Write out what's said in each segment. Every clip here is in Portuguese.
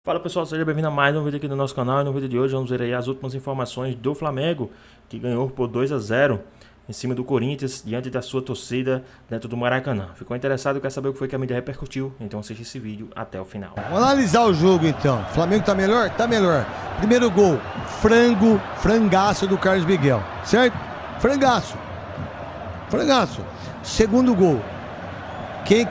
Fala pessoal, seja bem-vindo a mais um vídeo aqui do nosso canal. E no vídeo de hoje vamos ver aí as últimas informações do Flamengo, que ganhou por 2-0 em cima do Corinthians, diante da sua torcida dentro do Maracanã. Ficou interessado, quer saber o que foi que a mídia repercutiu? Então assiste esse vídeo até o final. Vamos analisar o jogo então. O Flamengo tá melhor? Tá melhor. Primeiro gol, frangaço do Carlos Miguel, certo? Frangaço. Segundo gol,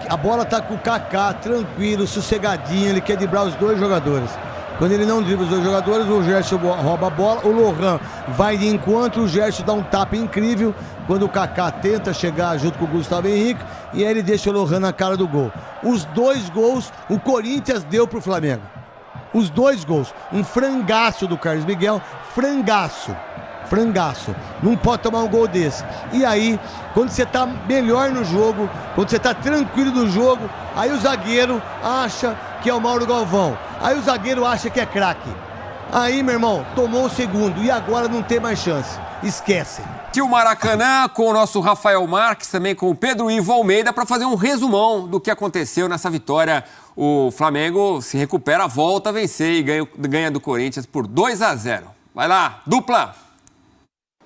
a bola tá com o Kaká, tranquilo, sossegadinho, ele quer driblar os dois jogadores. Quando ele não dribla os dois jogadores, o Gerson rouba a bola, o Lohan vai de encontro, o Gerson dá um tapa incrível, quando o Kaká tenta chegar junto com o Gustavo Henrique, e aí ele deixa o Lohan na cara do gol. Os dois gols, o Corinthians deu pro Flamengo. Os dois gols, um frangaço do Carlos Miguel, frangaço. Não pode tomar um gol desse. E aí, quando você tá melhor no jogo, quando você tá tranquilo no jogo, aí o zagueiro acha que é o Mauro Galvão. Aí o zagueiro acha que é craque. Aí, meu irmão, tomou o segundo e agora não tem mais chance. Esquece. E o Maracanã com o nosso Rafael Marques, também com o Pedro Ivo Almeida, para fazer um resumão do que aconteceu nessa vitória. O Flamengo se recupera, volta a vencer e ganha do Corinthians por 2-0. Vai lá, dupla!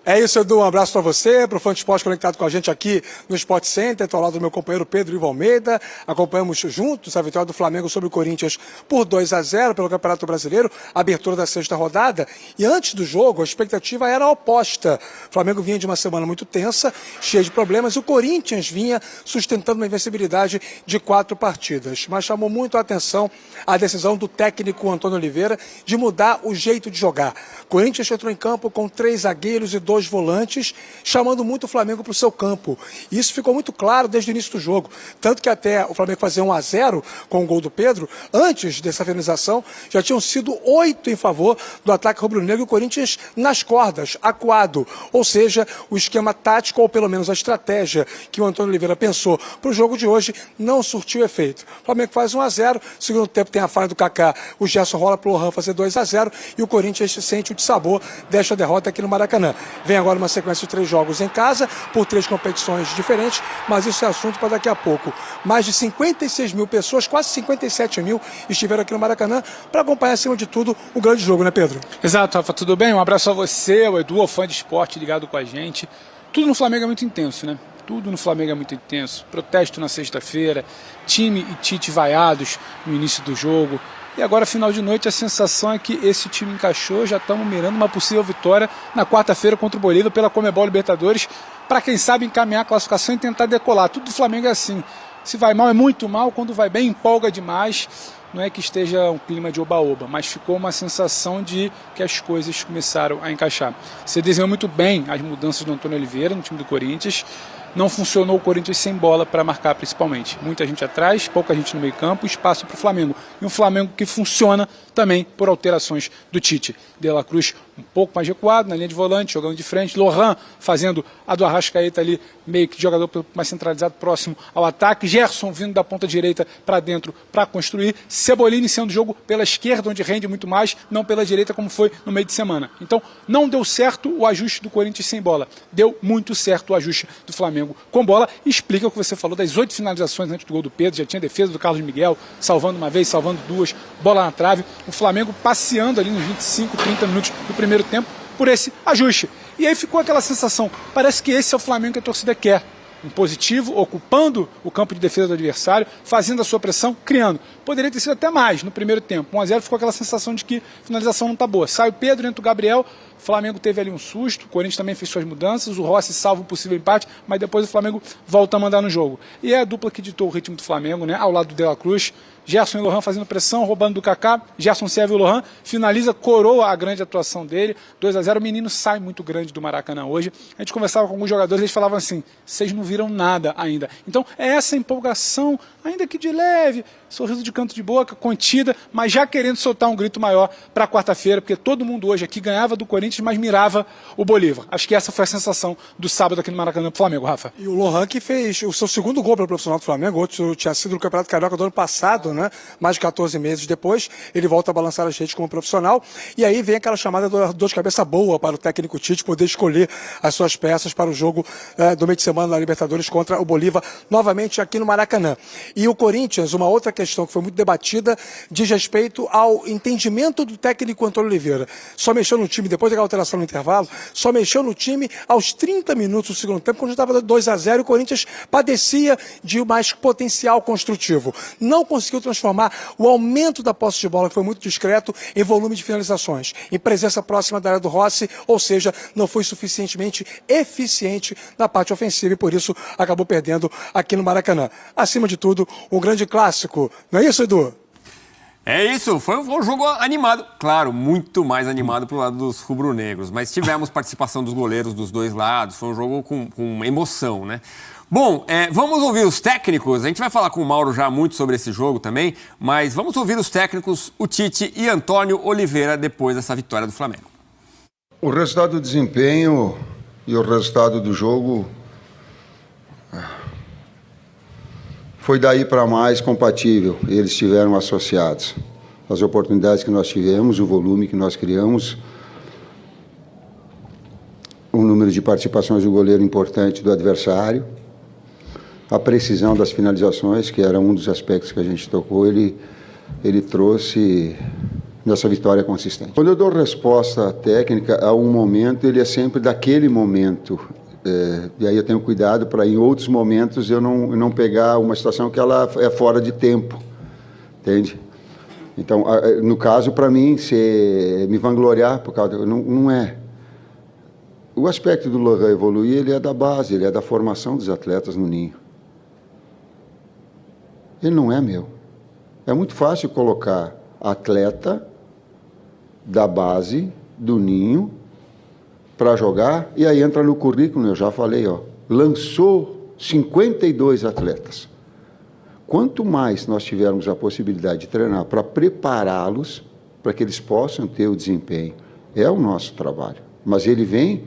É isso, Edu. Um abraço para você, para o Fã de Esporte conectado com a gente aqui no Sport Center. Estou ao lado do meu companheiro Pedro Ivo Almeida. Acompanhamos juntos a vitória do Flamengo sobre o Corinthians por 2-0 pelo Campeonato Brasileiro, abertura da sexta rodada. E antes do jogo, a expectativa era oposta. O Flamengo vinha de uma semana muito tensa, cheia de problemas, e o Corinthians vinha sustentando uma invencibilidade de 4 partidas. Mas chamou muito a atenção a decisão do técnico Antônio Oliveira de mudar o jeito de jogar. O Corinthians entrou em campo com 3 zagueiros e 2 volantes, chamando muito o Flamengo para o seu campo. E isso ficou muito claro desde o início do jogo. Tanto que até o Flamengo fazer 1-0 com o gol do Pedro, antes dessa finalização, já tinham sido 8 em favor do ataque rubro-negro e o Corinthians nas cordas, acuado. Ou seja, o esquema tático, ou pelo menos a estratégia que o Antônio Oliveira pensou para o jogo de hoje, não surtiu efeito. O Flamengo faz 1-0, segundo tempo tem a falha do Kaká, o Gerson rola para o Lohan fazer 2-0 e o Corinthians sente o dissabor desta derrota aqui no Maracanã. Vem agora uma sequência de 3 jogos em casa, por 3 competições diferentes, mas isso é assunto para daqui a pouco. Mais de 56 mil pessoas, quase 57 mil, estiveram aqui no Maracanã para acompanhar, acima de tudo, o grande jogo, né, Pedro? Exato, Rafa, tudo bem? Um abraço a você, ao Edu, ao Fã de Esporte ligado com a gente. Tudo no Flamengo é muito intenso, né? Tudo no Flamengo é muito intenso. Protesto na sexta-feira, time e Tite vaiados no início do jogo. E agora, final de noite, a sensação é que esse time encaixou, já estamos mirando uma possível vitória na quarta-feira contra o Bolívia pela Conmebol Libertadores, para quem sabe encaminhar a classificação e tentar decolar. Tudo do Flamengo é assim, se vai mal é muito mal, quando vai bem empolga demais. Não é que esteja um clima de oba-oba, mas ficou uma sensação de que as coisas começaram a encaixar. Você desenhou muito bem as mudanças do Antônio Oliveira no time do Corinthians. Não funcionou o Corinthians sem bola para marcar, principalmente. Muita gente atrás, pouca gente no meio campo, espaço para o Flamengo. E um Flamengo que funciona também por alterações do Tite. De La Cruz um pouco mais recuado na linha de volante, jogando de frente. Lohan fazendo a do Arrascaeta ali, meio que jogador mais centralizado, próximo ao ataque. Gerson vindo da ponta direita para dentro para construir. Cebolinha iniciando o jogo pela esquerda, onde rende muito mais, não pela direita, como foi no meio de semana. Então, não deu certo o ajuste do Corinthians sem bola. Deu muito certo o ajuste do Flamengo com bola. Explica o que você falou das 8 finalizações antes do gol do Pedro. Já tinha defesa do Carlos Miguel, salvando uma vez, salvando 2, bola na trave. O Flamengo passeando ali nos 25, 30 minutos do primeiro tempo por esse ajuste. E aí ficou aquela sensação, parece que esse é o Flamengo que a torcida quer. Um positivo, ocupando o campo de defesa do adversário, fazendo a sua pressão, criando. Poderia ter sido até mais no primeiro tempo. 1-0 ficou aquela sensação de que a finalização não está boa. Sai o Pedro, entra o Gabriel, o Flamengo teve ali um susto, o Corinthians também fez suas mudanças, o Rossi salva um possível empate, mas depois o Flamengo volta a mandar no jogo. E é a dupla que ditou o ritmo do Flamengo, né? Ao lado do De La Cruz, Gerson e Lohan fazendo pressão, roubando do Kaká, Gerson serve o Lohan, finaliza, coroa a grande atuação dele, 2-0, o menino sai muito grande do Maracanã hoje. A gente conversava com alguns jogadores, eles falavam assim, vocês não viram nada ainda. Então é essa empolgação, ainda que de leve, sorriso de canto de boca, contida, mas já querendo soltar um grito maior para quarta-feira, porque todo mundo hoje aqui ganhava do Corinthians Corinthians, mas mirava o Bolívar. Acho que essa foi a sensação do sábado aqui no Maracanã pro Flamengo, Rafa. E o Lohan que fez o seu segundo gol pelo profissional do Flamengo, outro tinha sido no Campeonato Carioca do ano passado, né? Mais de 14 meses depois, ele volta a balançar as redes como profissional, e aí vem aquela chamada dor de cabeça boa para o técnico Tite poder escolher as suas peças para o jogo do meio de semana na Libertadores contra o Bolívar, novamente aqui no Maracanã. E o Corinthians, uma outra questão que foi muito debatida, diz respeito ao entendimento do técnico Antônio Oliveira. Só mexeu no time, depois daquela alteração no intervalo, só mexeu no time aos 30 minutos do segundo tempo, quando já estava 2-0, e o Corinthians padecia de mais potencial construtivo. Não conseguiu transformar o aumento da posse de bola, que foi muito discreto, em volume de finalizações, em presença próxima da área do Rossi, ou seja, não foi suficientemente eficiente na parte ofensiva e por isso acabou perdendo aqui no Maracanã. Acima de tudo, um grande clássico. Não é isso, Edu? É isso, foi um jogo animado. Claro, muito mais animado pro lado dos rubro-negros, mas tivemos participação dos goleiros dos dois lados, foi um jogo com emoção, né? Bom, vamos ouvir os técnicos. A gente vai falar com o Mauro já muito sobre esse jogo também, mas vamos ouvir os técnicos, o Tite e Antônio Oliveira, depois dessa vitória do Flamengo. O resultado do desempenho e o resultado do jogo foi daí para mais compatível. Eles estiveram associados. As oportunidades que nós tivemos, o volume que nós criamos, o número de participações do goleiro importante do adversário, a precisão das finalizações, que era um dos aspectos que a gente tocou, ele trouxe nessa vitória consistente. Quando eu dou resposta técnica a um momento, ele é sempre daquele momento. E aí eu tenho cuidado para em outros momentos eu não pegar uma situação que ela é fora de tempo, entende? Então, no caso, para mim, me vangloriar por causa não é. O aspecto do Lohan evoluir, ele é da base, ele é da formação dos atletas no ninho. Ele não é meu. É muito fácil colocar atleta da base, do ninho, para jogar, e aí entra no currículo, eu já falei, lançou 52 atletas. Quanto mais nós tivermos a possibilidade de treinar para prepará-los, para que eles possam ter o desempenho, é o nosso trabalho. Mas ele vem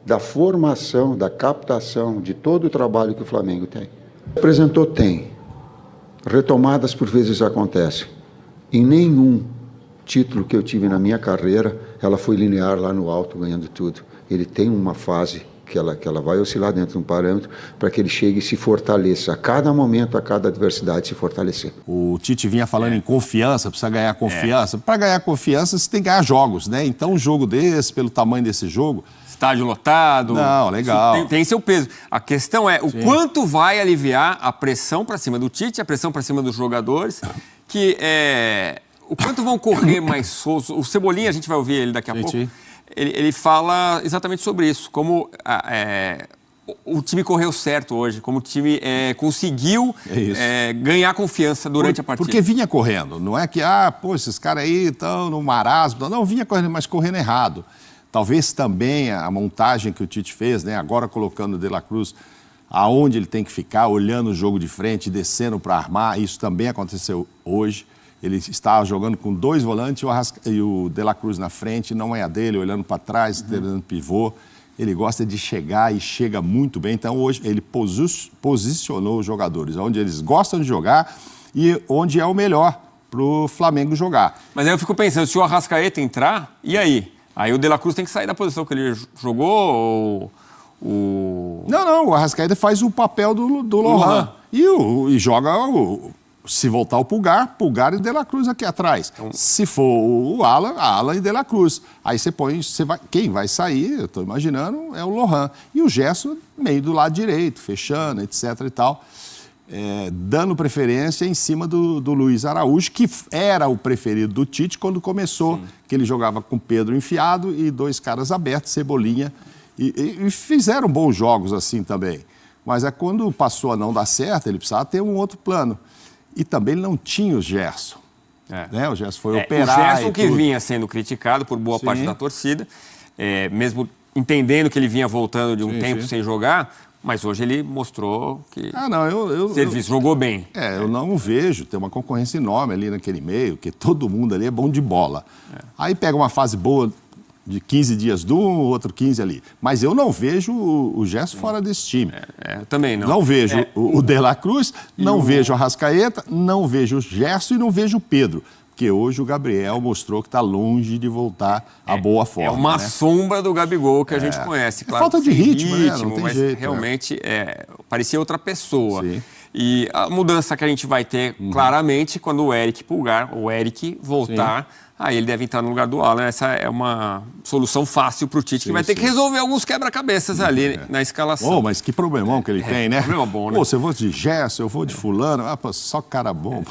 da formação, da captação, de todo o trabalho que o Flamengo tem. Apresentou, tem. Retomadas por vezes acontecem. Em nenhum título que eu tive na minha carreira, ela foi linear lá no alto, ganhando tudo. Ele tem uma fase que ela vai oscilar dentro de um parâmetro para que ele chegue e se fortaleça. A cada momento, a cada adversidade, se fortalecer. O Tite vinha falando em confiança, precisa ganhar confiança. Para ganhar confiança, você tem que ganhar jogos, né? Então, um jogo desse, pelo tamanho desse jogo... Estádio lotado. Não, legal. Tem seu peso. A questão é o quanto vai aliviar a pressão para cima do Tite, a pressão para cima dos jogadores, o quanto vão correr mais soltos. O Cebolinha, a gente vai ouvir ele daqui a pouco, ele fala exatamente sobre isso, como o time correu certo hoje, como o time conseguiu ganhar confiança durante a partida. Porque vinha correndo, não é que, esses caras aí estão no marasmo, não, vinha correndo, mas correndo errado. Talvez também a montagem que o Tite fez, né, agora colocando o De La Cruz aonde ele tem que ficar, olhando o jogo de frente, descendo para armar, isso também aconteceu hoje. Ele estava jogando com dois volantes e o De La Cruz na frente, não é a dele, olhando para trás, dando pivô. Ele gosta de chegar e chega muito bem. Então, hoje, ele posicionou os jogadores onde eles gostam de jogar e onde é o melhor para o Flamengo jogar. Mas aí eu fico pensando, se o Arrascaeta entrar, e aí? Aí o De La Cruz tem que sair da posição que ele jogou ou... Não, o Arrascaeta faz o papel do Lohan. E joga, se voltar o Pulgar e De La Cruz aqui atrás. Então... Se for o Alan e De La Cruz. Aí você põe, quem vai sair, eu estou imaginando, é o Lohan. E o Gerson meio do lado direito, fechando, etc e tal. Dando preferência em cima do Luiz Araújo, que era o preferido do Tite quando começou, que ele jogava com Pedro enfiado e dois caras abertos, Cebolinha, e fizeram bons jogos assim também. Mas quando passou a não dar certo, ele precisava ter um outro plano. E também ele não tinha o Gerson. Né? O Gerson foi operar. O Gerson que vinha sendo criticado por boa parte da torcida, mesmo entendendo que ele vinha voltando de um tempo sem jogar, mas hoje ele mostrou que serviço, jogou bem. Eu não vejo, tem uma concorrência enorme ali naquele meio, que todo mundo ali é bom de bola. Aí pega uma fase boa de 15 dias de um, outro 15 ali. Mas eu não vejo o Gerson fora desse time. Também não. Não vejo o De La Cruz, não vejo a Arrascaeta, não vejo o Gerson e não vejo o Pedro. Porque hoje o Gabriel mostrou que está longe de voltar à boa forma. É uma né? sombra do Gabigol que a gente conhece. Claro, falta de sem ritmo, né? Não tem mas jeito, realmente parecia outra pessoa. Sim. E a mudança que a gente vai ter, claramente, quando o Eric voltar, aí ele deve entrar no lugar do Alan. Essa é uma solução fácil para o Tite, que vai ter que resolver alguns quebra-cabeças ali na escalação. Mas que problemão que ele tem, né? Problema bom, né? Se eu vou de Gerson, eu vou de fulano, só cara bom.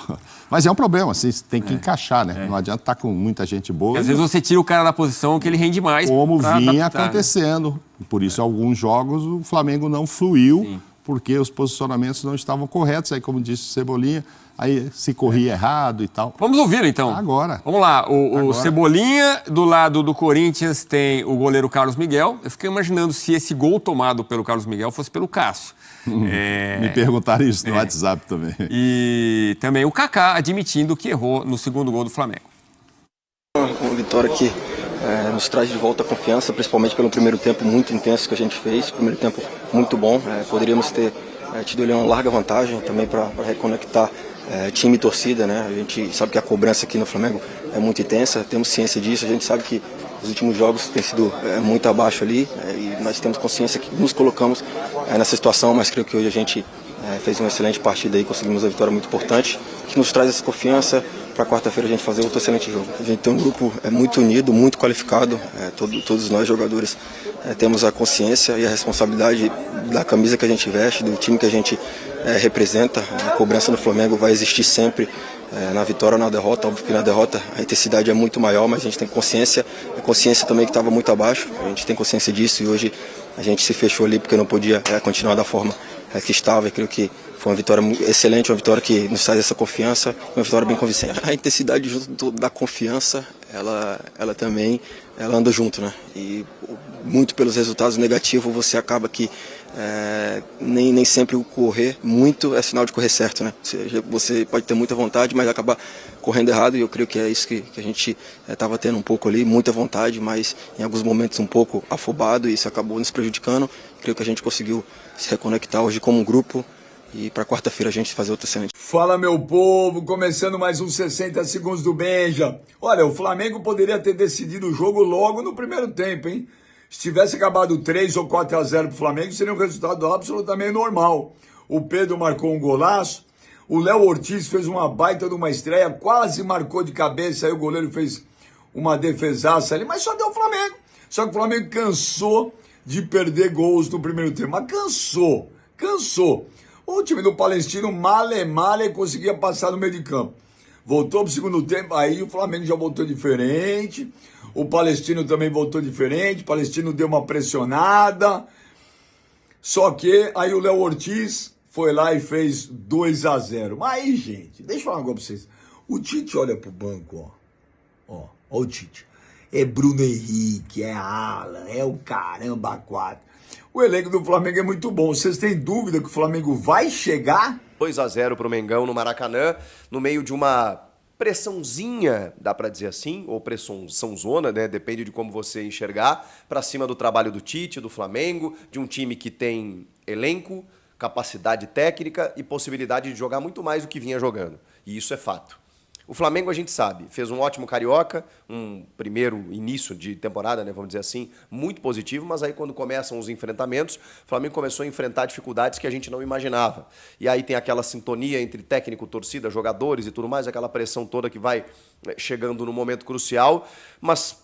Mas é um problema, assim, você tem que encaixar, né? Não adianta estar com muita gente boa. Às vezes você tira o cara da posição que ele rende mais. Como vinha adaptar, acontecendo. Por isso, alguns jogos o Flamengo não fluiu, porque os posicionamentos não estavam corretos. Aí, como disse o Cebolinha, aí se corria errado e tal. Vamos ouvir, então. Agora. Vamos lá. O Cebolinha, do lado do Corinthians, tem o goleiro Carlos Miguel. Eu fiquei imaginando se esse gol tomado pelo Carlos Miguel fosse pelo Cássio. Me perguntaram isso no WhatsApp também. E também o Kaká admitindo que errou no segundo gol do Flamengo. Uma vitória que nos traz de volta a confiança, principalmente pelo primeiro tempo muito intenso que a gente fez. Primeiro tempo muito bom. Poderíamos ter tido ali uma larga vantagem também para reconectar time e torcida, né? A gente sabe que a cobrança aqui no Flamengo é muito intensa, temos ciência disso. A gente sabe que os últimos jogos têm sido muito abaixo ali, e nós temos consciência que nos colocamos nessa situação, mas creio que hoje a gente fez uma excelente partida e conseguimos uma vitória muito importante, que nos traz essa confiança para quarta-feira a gente fazer outro excelente jogo. A gente tem um grupo muito unido, muito qualificado, todos nós jogadores temos a consciência e a responsabilidade da camisa que a gente veste, do time que a gente representa. A cobrança no Flamengo vai existir sempre, na vitória ou na derrota. Óbvio que na derrota a intensidade é muito maior, mas a gente tem consciência, a consciência também que estava muito abaixo, a gente tem consciência disso e hoje a gente se fechou ali porque não podia continuar da forma que estava. Eu creio que foi uma vitória excelente, uma vitória que nos traz essa confiança, uma vitória bem convincente. A intensidade junto da confiança, ela também anda junto, né? E muito pelos resultados negativos você acaba que nem sempre o correr muito é sinal de correr certo, né? Você pode ter muita vontade, mas acaba correndo errado, e eu creio que é isso que a gente estava tendo um pouco ali, muita vontade, mas em alguns momentos um pouco afobado, e isso acabou nos prejudicando. Creio que a gente conseguiu se reconectar hoje como um grupo, e para quarta-feira a gente fazer outro excelente. Fala, meu povo, começando mais uns 60 segundos do Benja. Olha, o Flamengo poderia ter decidido o jogo logo no primeiro tempo, hein? Se tivesse acabado 3 ou 4-0 pro Flamengo, seria um resultado absolutamente normal. O Pedro marcou um golaço, o Léo Ortiz fez uma baita de uma estreia, quase marcou de cabeça, aí o goleiro fez uma defesaça ali, mas só deu o Flamengo. Só que o Flamengo cansou de perder gols no primeiro tempo, mas cansou. O time do Palestino, male, conseguia passar no meio de campo. Voltou pro segundo tempo, aí o Flamengo já voltou diferente. O Palestino também voltou diferente. O Palestino deu uma pressionada. Só que aí o Léo Ortiz foi lá e fez 2-0. Mas aí, gente, deixa eu falar uma coisa pra vocês. O Tite olha pro banco, ó o Tite. É Bruno Henrique, é Alan, é o caramba 4. O elenco do Flamengo é muito bom. Vocês têm dúvida que o Flamengo vai chegar? 2-0 pro Mengão no Maracanã, no meio de uma pressãozinha, dá pra dizer assim, ou pressãozona, né? Depende de como você enxergar, pra cima do trabalho do Tite, do Flamengo, de um time que tem elenco, capacidade técnica e possibilidade de jogar muito mais do que vinha jogando. E isso é fato. O Flamengo, a gente sabe, fez um ótimo Carioca, um primeiro início de temporada, né, vamos dizer assim, muito positivo, mas aí quando começam os enfrentamentos, o Flamengo começou a enfrentar dificuldades que a gente não imaginava. E aí tem aquela sintonia entre técnico, torcida, jogadores e tudo mais, aquela pressão toda que vai chegando no momento crucial, mas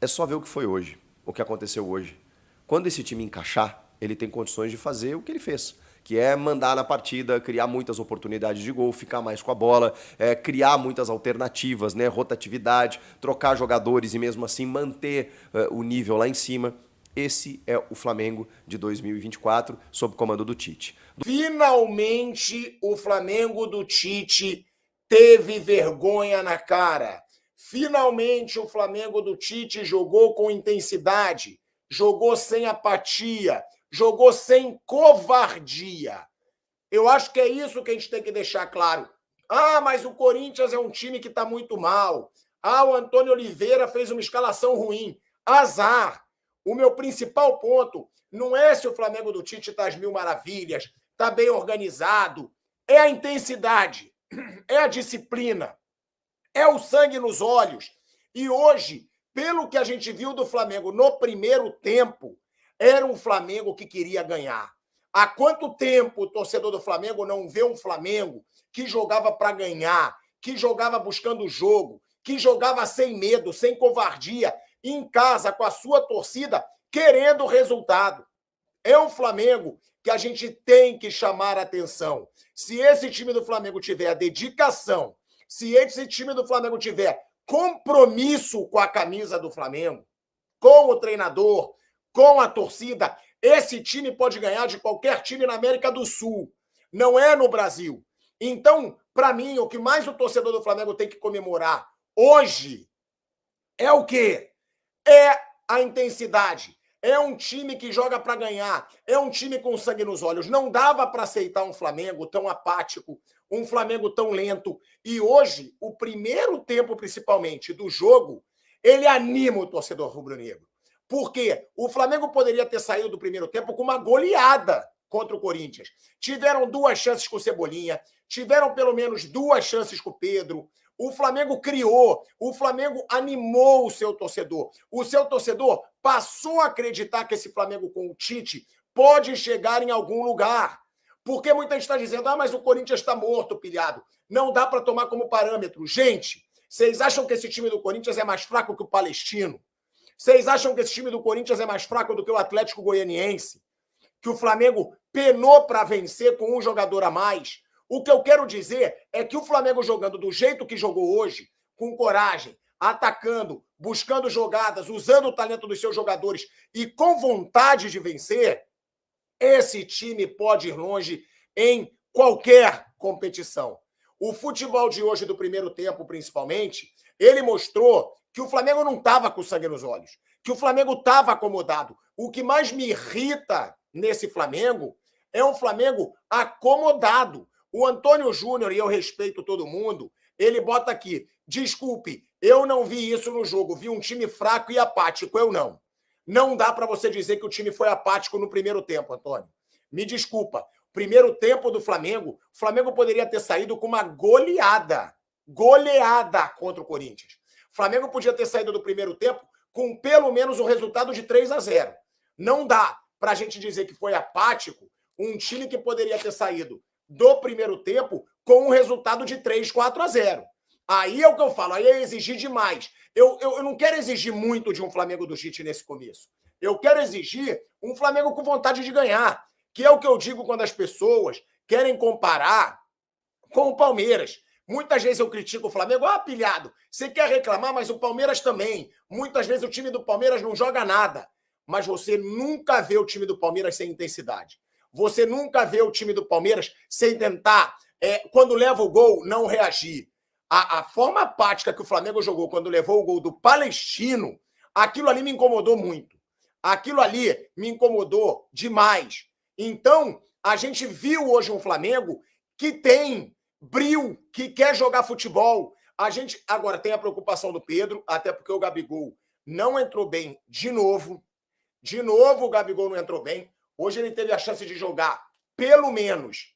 é só ver o que foi hoje, o que aconteceu hoje. Quando esse time encaixar, ele tem condições de fazer o que ele fez, que é mandar na partida, criar muitas oportunidades de gol, ficar mais com a bola, criar muitas alternativas, né, rotatividade, trocar jogadores e mesmo assim manter o nível lá em cima. Esse é o Flamengo de 2024, sob comando do Tite. Finalmente o Flamengo do Tite teve vergonha na cara. Finalmente o Flamengo do Tite jogou com intensidade, jogou sem apatia, jogou sem covardia. Eu acho que é isso que a gente tem que deixar claro. Ah, mas o Corinthians é um time que está muito mal. Ah, o Antônio Oliveira fez uma escalação ruim. azar. O meu principal ponto não é se o Flamengo do Tite está às mil maravilhas, está bem organizado. É a intensidade, é a disciplina, é o sangue nos olhos. E hoje, pelo que a gente viu do Flamengo no primeiro tempo, era um Flamengo que queria ganhar. Há quanto tempo o torcedor do Flamengo não vê um Flamengo que jogava para ganhar, que jogava buscando o jogo, que jogava sem medo, sem covardia, em casa, com a sua torcida, querendo o resultado? É um Flamengo que a gente tem que chamar a atenção. Se esse time do Flamengo tiver a dedicação, se esse time do Flamengo tiver compromisso com a camisa do Flamengo, com o treinador, com a torcida, esse time pode ganhar de qualquer time na América do Sul. Não é no Brasil. Então, para mim, o que mais o torcedor do Flamengo tem que comemorar hoje é o quê? É a intensidade. É um time que joga para ganhar. É um time com sangue nos olhos. Não dava para aceitar um Flamengo tão apático, um Flamengo tão lento. E hoje, o primeiro tempo, principalmente, do jogo, ele anima o torcedor rubro-negro. Porque o Flamengo poderia ter saído do primeiro tempo com uma goleada contra o Corinthians. Tiveram 2 chances com o Cebolinha, tiveram pelo menos 2 chances com o Pedro. O Flamengo criou, o Flamengo animou o seu torcedor. O seu torcedor passou a acreditar que esse Flamengo com o Tite pode chegar em algum lugar. Porque muita gente está dizendo, mas o Corinthians está morto, pilhado. Não dá para tomar como parâmetro. Gente, vocês acham que esse time do Corinthians é mais fraco que o Palestino? Vocês acham que esse time do Corinthians é mais fraco do que o Atlético Goianiense? Que o Flamengo penou para vencer com um jogador a mais? O que eu quero dizer é que o Flamengo jogando do jeito que jogou hoje, com coragem, atacando, buscando jogadas, usando o talento dos seus jogadores e com vontade de vencer, esse time pode ir longe em qualquer competição. O futebol de hoje, do primeiro tempo, principalmente, ele mostrou que o Flamengo não estava com sangue nos olhos, que o Flamengo estava acomodado. O que mais me irrita nesse Flamengo é um Flamengo acomodado. O Antônio Júnior, e eu respeito todo mundo, ele bota aqui, desculpe, eu não vi isso no jogo, vi um time fraco e apático, eu não. Não dá para você dizer que o time foi apático no primeiro tempo, Antônio. Me desculpa, primeiro tempo do Flamengo, o Flamengo poderia ter saído com uma goleada contra o Corinthians. O Flamengo podia ter saído do primeiro tempo com pelo menos um resultado de 3-0. Não dá para a gente dizer que foi apático um time que poderia ter saído do primeiro tempo com um resultado de 3-4-0. Aí é o que eu falo, aí é exigir demais. Eu não quero exigir muito de um Flamengo do Tite nesse começo. Eu quero exigir um Flamengo com vontade de ganhar, que é o que eu digo quando as pessoas querem comparar com o Palmeiras. Muitas vezes eu critico o Flamengo, pilhado, você quer reclamar, mas o Palmeiras também. Muitas vezes o time do Palmeiras não joga nada, mas você nunca vê o time do Palmeiras sem intensidade. Você nunca vê o time do Palmeiras sem tentar, quando leva o gol, não reagir. A forma apática que o Flamengo jogou quando levou o gol do Palestino, aquilo ali me incomodou muito. Aquilo ali me incomodou demais. Então, a gente viu hoje um Flamengo que tem brio, que quer jogar futebol. A gente agora tem a preocupação do Pedro, até porque o Gabigol não entrou bem de novo. De novo o Gabigol não entrou bem. Hoje ele teve a chance de jogar pelo menos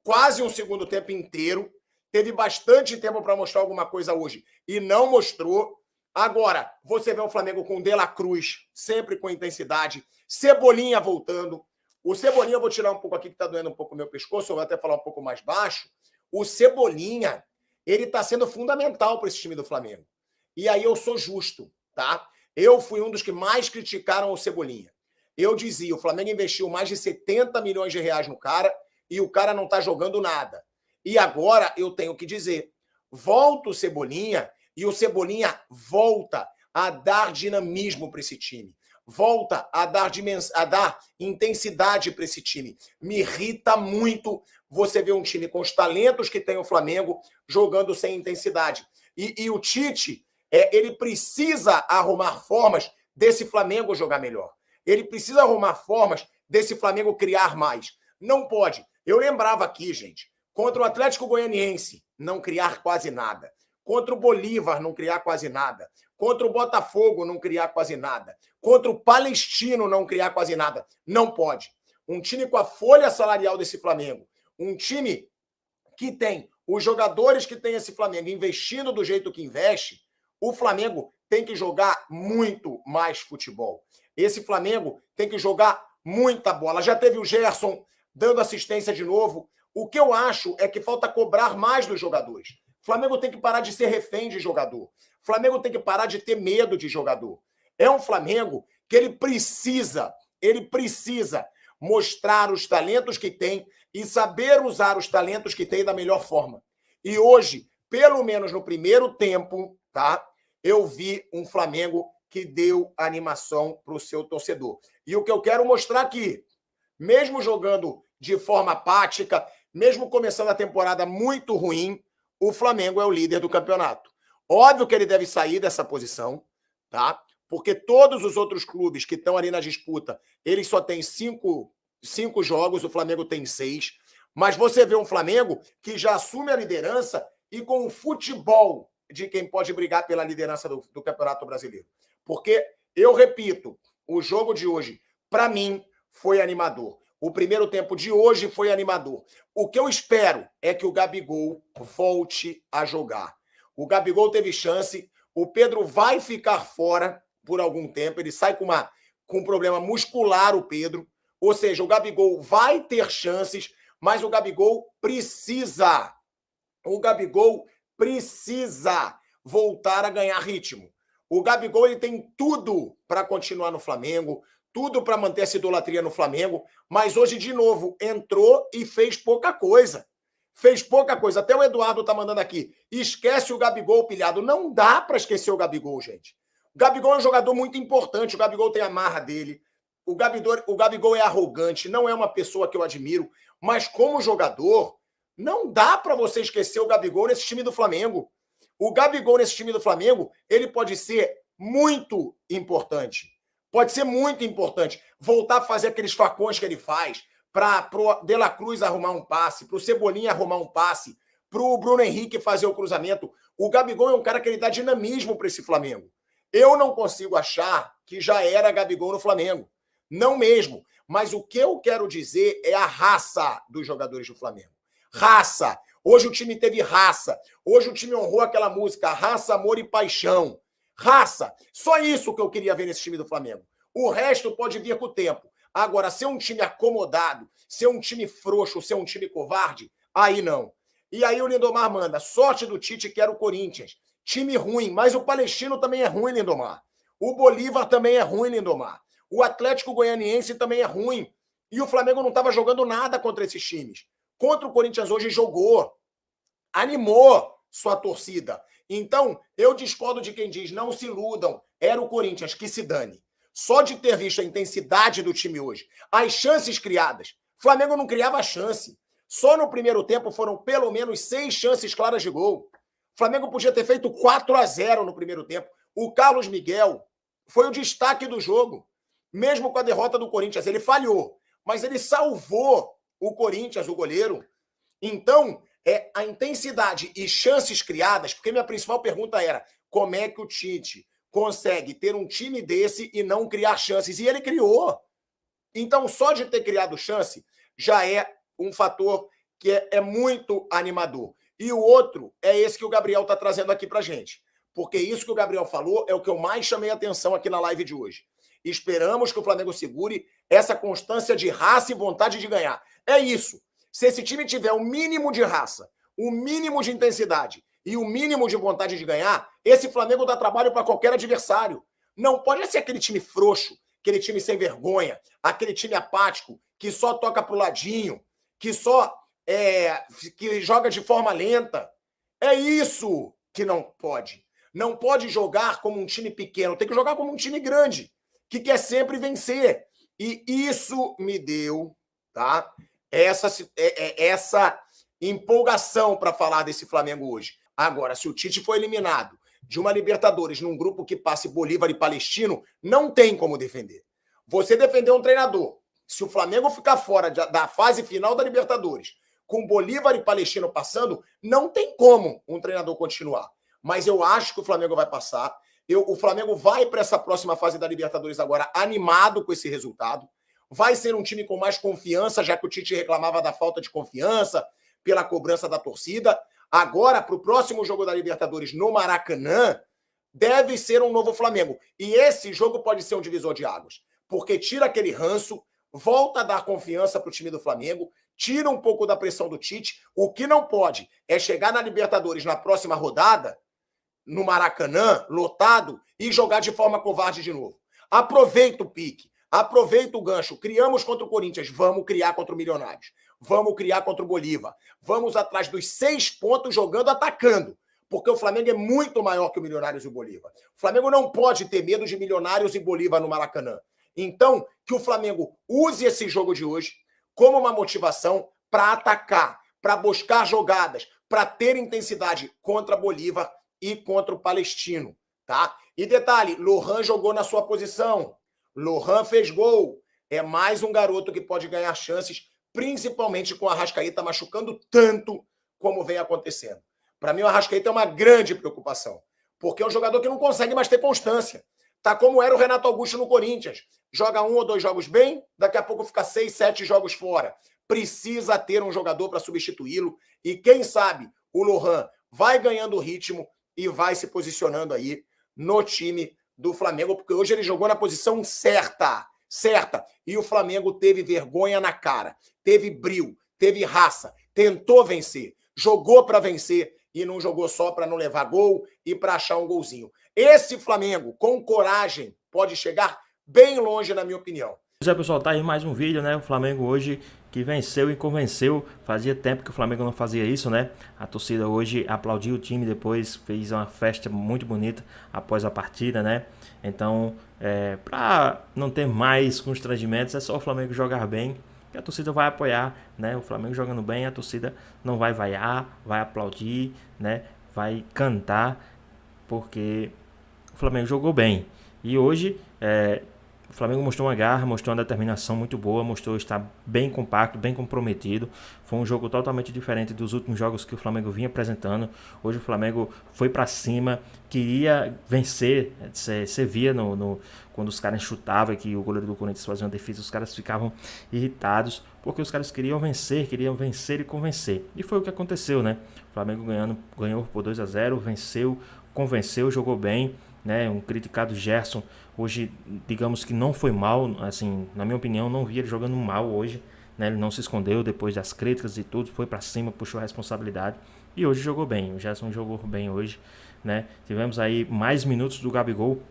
quase um segundo tempo inteiro. Teve bastante tempo para mostrar alguma coisa hoje e não mostrou. Agora, você vê o Flamengo com De La Cruz, sempre com intensidade. Cebolinha voltando. O Cebolinha, eu vou tirar um pouco aqui, que está doendo um pouco o meu pescoço, eu vou até falar um pouco mais baixo. O Cebolinha, ele está sendo fundamental para esse time do Flamengo. E aí eu sou justo, tá? Eu fui um dos que mais criticaram o Cebolinha. Eu dizia, o Flamengo investiu mais de 70 milhões de reais no cara e o cara não está jogando nada. E agora eu tenho que dizer, volta o Cebolinha e o Cebolinha volta a dar dinamismo para esse time. Volta a dar intensidade para esse time. Me irrita muito você ver um time com os talentos que tem o Flamengo jogando sem intensidade. E o Tite, ele precisa arrumar formas desse Flamengo jogar melhor. Ele precisa arrumar formas desse Flamengo criar mais. Não pode. Eu lembrava aqui, gente, contra o Atlético Goianiense, não criar quase nada. Contra o Bolívar não criar quase nada. Contra o Botafogo não criar quase nada. Contra o Palestino não criar quase nada. Não pode. Um time com a folha salarial desse Flamengo, um time que tem os jogadores que tem esse Flamengo investindo do jeito que investe, o Flamengo tem que jogar muito mais futebol. Esse Flamengo tem que jogar muita bola. Já teve o Gerson dando assistência de novo. O que eu acho é que falta cobrar mais dos jogadores. O Flamengo tem que parar de ser refém de jogador. O Flamengo tem que parar de ter medo de jogador. É um Flamengo que ele precisa mostrar os talentos que tem e saber usar os talentos que tem da melhor forma. E hoje, pelo menos no primeiro tempo, tá? Eu vi um Flamengo que deu animação para o seu torcedor. E o que eu quero mostrar aqui, mesmo jogando de forma apática, mesmo começando a temporada muito ruim, o Flamengo é o líder do campeonato. Óbvio que ele deve sair dessa posição, tá? Porque todos os outros clubes que estão ali na disputa, eles só têm cinco jogos, o Flamengo tem 6. Mas você vê um Flamengo que já assume a liderança e com o futebol de quem pode brigar pela liderança do Campeonato Brasileiro. Porque, eu repito, o jogo de hoje, para mim, foi animador. O primeiro tempo de hoje foi animador. O que eu espero é que o Gabigol volte a jogar. O Gabigol teve chance, o Pedro vai ficar fora por algum tempo, ele sai com um problema muscular, o Pedro. Ou seja, o Gabigol vai ter chances, mas o Gabigol precisa voltar a ganhar ritmo. O Gabigol ele tem tudo para continuar no Flamengo, tudo para manter essa idolatria no Flamengo, mas hoje, de novo, entrou e fez pouca coisa. Fez pouca coisa. Até o Eduardo tá mandando aqui. Esquece o Gabigol, pilhado. Não dá para esquecer o Gabigol, gente. O Gabigol é um jogador muito importante. O Gabigol tem a marra dele. O Gabigol é arrogante. Não é uma pessoa que eu admiro. Mas como jogador, não dá para você esquecer o Gabigol nesse time do Flamengo. O Gabigol nesse time do Flamengo, ele pode ser muito importante. Pode ser muito importante. Voltar a fazer aqueles facões que ele faz, para pro De La Cruz arrumar um passe, para o Cebolinha arrumar um passe, para o Bruno Henrique fazer o cruzamento. O Gabigol é um cara que ele dá dinamismo para esse Flamengo. Eu não consigo achar que já era Gabigol no Flamengo. Não mesmo. Mas o que eu quero dizer é a raça dos jogadores do Flamengo. Raça. Hoje o time teve raça. Hoje o time honrou aquela música Raça, Amor e Paixão. Raça. Só isso que eu queria ver nesse time do Flamengo. O resto pode vir com o tempo. Agora, ser um time acomodado, ser um time frouxo, ser um time covarde, aí não. E aí o Lindomar manda, sorte do Tite que era o Corinthians. Time ruim, mas o Palestino também é ruim, Lindomar. O Bolívar também é ruim, Lindomar. O Atlético Goianiense também é ruim. E o Flamengo não estava jogando nada contra esses times. Contra o Corinthians hoje jogou. Animou sua torcida. Então, eu discordo de quem diz, não se iludam, era o Corinthians, que se dane. Só de ter visto a intensidade do time hoje, as chances criadas, o Flamengo não criava chance. Só no primeiro tempo foram pelo menos 6 chances claras de gol. O Flamengo podia ter feito 4-0 no primeiro tempo. O Carlos Miguel foi o destaque do jogo. Mesmo com a derrota do Corinthians, ele falhou, mas ele salvou o Corinthians, o goleiro. Então, a intensidade e chances criadas, porque minha principal pergunta era como é que o Tite consegue ter um time desse e não criar chances? E ele criou. Então, só de ter criado chance já é um fator que é muito animador. E o outro é esse que o Gabriel está trazendo aqui para gente. Porque isso que o Gabriel falou é o que eu mais chamei a atenção aqui na live de hoje. Esperamos que o Flamengo segure essa constância de raça e vontade de ganhar. É isso. Se esse time tiver o mínimo de raça, o mínimo de intensidade e o mínimo de vontade de ganhar, esse Flamengo dá trabalho para qualquer adversário. Não pode ser aquele time frouxo, aquele time sem vergonha, aquele time apático, que só toca pro ladinho, que só que joga de forma lenta. É isso que não pode. Não pode jogar como um time pequeno, tem que jogar como um time grande, que quer sempre vencer. E isso me deu, tá? Essa empolgação para falar desse Flamengo hoje. Agora, se o Tite for eliminado de uma Libertadores num grupo que passe Bolívar e Palestino, não tem como defender. Você defender um treinador, se o Flamengo ficar fora da fase final da Libertadores, com Bolívar e Palestino passando, não tem como um treinador continuar. mas eu acho que o Flamengo vai passar. O Flamengo vai para essa próxima fase da Libertadores agora animado com esse resultado. Vai ser um time com mais confiança, já que o Tite reclamava da falta de confiança pela cobrança da torcida. Agora, para o próximo jogo da Libertadores no Maracanã, deve ser um novo Flamengo. E esse jogo pode ser um divisor de águas, porque tira aquele ranço, volta a dar confiança para o time do Flamengo, tira um pouco da pressão do Tite. O que não pode é chegar na Libertadores na próxima rodada, no Maracanã, lotado, e jogar de forma covarde de novo. Aproveita o pique, aproveita o gancho. Criamos contra o Corinthians, vamos criar contra o Milionários. Vamos criar contra o Bolívar. Vamos atrás dos 6 pontos jogando, atacando. Porque o Flamengo é muito maior que o Milionários e o Bolívar. O Flamengo não pode ter medo de Milionários e Bolívar no Maracanã. Então, que o Flamengo use esse jogo de hoje como uma motivação para atacar, para buscar jogadas, para ter intensidade contra Bolívar e contra o Palestino, tá? E detalhe, Lohan jogou na sua posição. Lohan fez gol. É mais um garoto que pode ganhar chances, principalmente com a Arrascaeta machucando tanto como vem acontecendo. Para mim, o Arrascaeta é uma grande preocupação, porque é um jogador que não consegue mais ter constância. Tá como era o Renato Augusto no Corinthians. Joga 1 ou 2 jogos bem, daqui a pouco fica 6, 7 jogos fora. Precisa ter um jogador para substituí-lo e, quem sabe, o Lohan vai ganhando ritmo e vai se posicionando aí no time do Flamengo, porque hoje ele jogou na posição certa. E o Flamengo teve vergonha na cara, teve brio, teve raça, tentou vencer, jogou para vencer e não jogou só para não levar gol e para achar um golzinho. Esse Flamengo, com coragem, pode chegar bem longe, na minha opinião. Pois é, pessoal, tá aí mais um vídeo, né? O Flamengo hoje que venceu e convenceu. Fazia tempo que o Flamengo não fazia isso, né? A torcida hoje aplaudiu o time, depois fez uma festa muito bonita após a partida, né? Então, para não ter mais constrangimentos, é só o Flamengo jogar bem, que a torcida vai apoiar, né? O Flamengo jogando bem, a torcida não vai vaiar, vai aplaudir, né? Vai cantar, porque o Flamengo jogou bem. E hoje, o Flamengo mostrou uma garra, mostrou uma determinação muito boa, mostrou estar bem compacto, bem comprometido. Foi um jogo totalmente diferente dos últimos jogos que o Flamengo vinha apresentando. Hoje o Flamengo foi para cima, queria vencer. Você via quando os caras chutavam, que o goleiro do Corinthians fazia uma defesa, os caras ficavam irritados, porque os caras queriam vencer e convencer. E foi o que aconteceu, né? O Flamengo ganhou por 2-0, venceu, convenceu, jogou bem, né? Um criticado Gerson hoje, digamos que não foi mal, assim, na minha opinião, não vi ele jogando mal hoje, né? Ele não se escondeu depois das críticas e tudo, foi para cima, puxou a responsabilidade e hoje jogou bem. O Gerson jogou bem hoje, né? Tivemos aí mais minutos do Gabigol.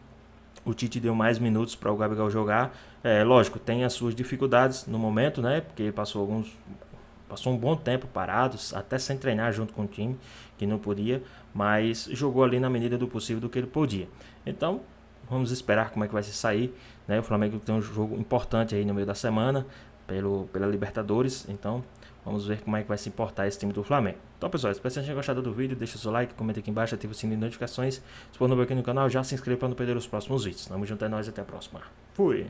O Tite deu mais minutos para o Gabigol jogar. Lógico, tem as suas dificuldades no momento, né? Porque passou um bom tempo parado, até sem treinar junto com o time, que não podia, mas jogou ali na medida do possível do que ele podia. Então, vamos esperar como é que vai se sair, né? O Flamengo tem um jogo importante aí no meio da semana, pela Libertadores, então vamos ver como é que vai se importar esse time do Flamengo. Então, pessoal, espero que vocês tenham gostado do vídeo, deixa o seu like, comenta aqui embaixo, ativa o sininho de notificações. Se for novo aqui no canal, já se inscreva para não perder os próximos vídeos. Tamo junto, é nóis, até a próxima. Fui!